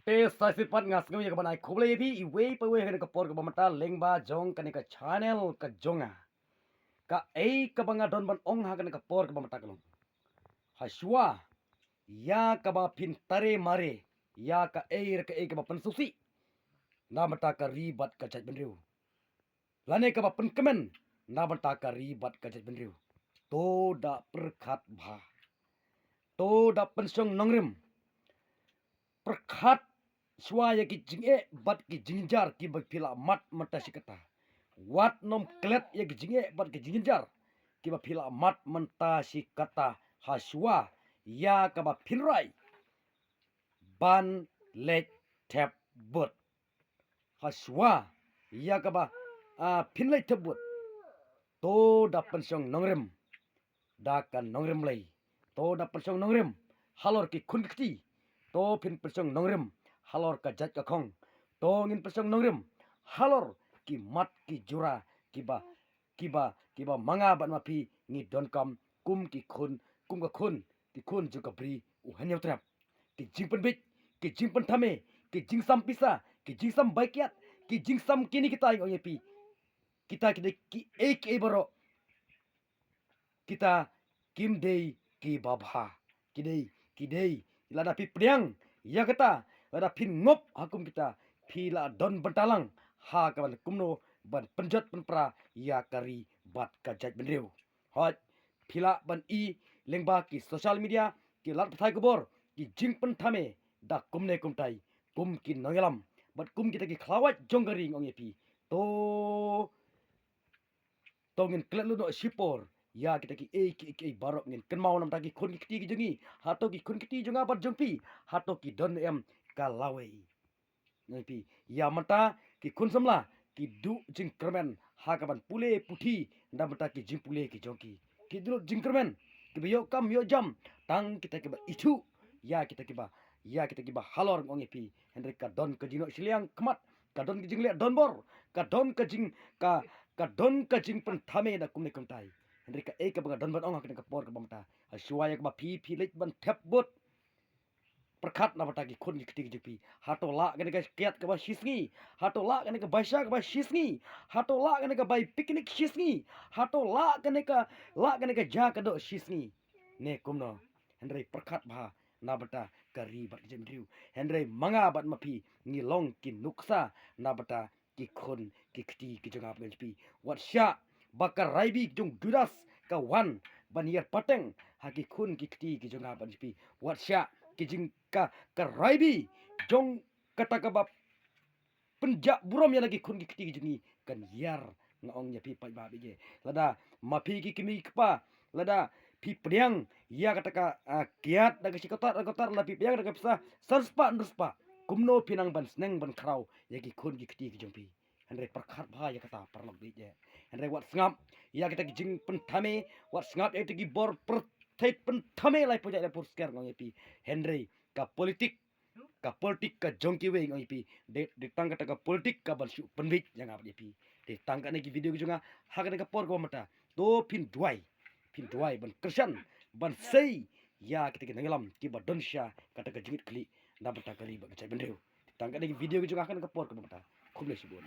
te sasipat ngas ngau ya kabanai khoble bi iwe pawe kan ka por ka bamata lengba jong kan ka channel ka jonga ka ei ka banga don ban ong ha kan ka por ka bamata kalong haswa ya ka ba pin tare mare ya ka ei ka ba pan susi na mata ka ribat ka chat benriu lane ka ba pan kemen na mata ka ribat ka chat benriu to da perkhat bha to da pensong nongrim perkhat suaya ki jinge bat ki jinjar ki bak pila mat mata sikata wat nom klet ya ki jinge bat ki jinjar ki ba pila mat menta sikata haswa ya ka ba pinrai ban lek tap bot haswa ya ka ba pinlai tap bot to da pensong nongrem da kan nongrem lay to da pensong nongrem halor ki kun kti to pin pensong nongrem halor ka jat ka khong to ngin pensong nongrem halor ki mat ki jura ki ba manga ban ma phi ngi don kam kum ki kun ju ka bri u hanyo trap ki jing pen bit ki jing pen thame ki jing sam pisa ki jing sam baikyat ki jing sam kini kita ong yepi kita ki ek e baro kita kim dei ki babha ki dei lada pi priang ya kata lada pin ngop hakum kita pila don bentalang ha kaban kumno ban penjat penpra ya kari bat kajat benriu hot pila ban i lengba ki social media ki lat thai kubor ki jing pen thame da kumne kumtai kum ki nangelam bat kum kita ki khlawat jongari ngong yepi to tongin klelu no sipor ya kita ki barok ngin ken mau nam taki khun ki jongi hato ki khun ki jonga bat jongpi hato ki don em kalawe ngai ya mata ki khun samla ki du jing kermen ha kaban pule puthi nda mata ki jing pule ki jongki ki du jing kermen ki yo kam yo jam tang kita ki ba itu ya kita ki ba halor ngongi pi henry ka don ka jino siliang kmat ka don ki jing le don bor ka don ka jing ka don ka jing pen thame da kumne kumtai henry ka ek ka ba don ban ong ka por ka bamta aswaya ka ba phi lek ban thep bot perkhat na bata ki khun ki kti ki hato la gane ka kiat ka ba shisngi hato la gane ka baisha ka ba shisngi hato la gane ka bai picnic shisngi hato la gane ka ja ka do shisngi ne kumno henry perkhat bha na bata kari bat jemriu henry manga bat mapi ngi long ki nuksa na bata ki khun ki kti ki jonga pi wat sha bakar raibi jung duras ka wan ban yer pateng ha ki khun ki kti ki jonga pi wat sha ki jing ka raibi jong kata ka bab penja burom ya lagi khun ki kti ki jongi kan yar ngong nya pi pai ba bije lada mapi ki kimi kpa lada pi priang ya kata ka kiat daga sikotar la pi priang daga pisa sarspa kumno pinang ban sneng ban krau ya ki khun ki kti ki jongpi henry perkhat bha ya kata parlok bije henry wat ngap ya kita ki jing pen thame wat ngap ya ki bor per thai pen thame lai puja la pur sker ngong pi henry ka politik ka jongki we ngong pi de tang kata ka politik ka ban shu penwit yang apa pi de tang ka ne ki video ki jonga ha ka por ko mata to pin duai ban kersan ban sei ya kita ki ngelam ki ba donsha kata ka jingit kli da bata kali ba ka cai bendeu tang ka ne ki video ki jonga kan ka por ko mata khumle si bon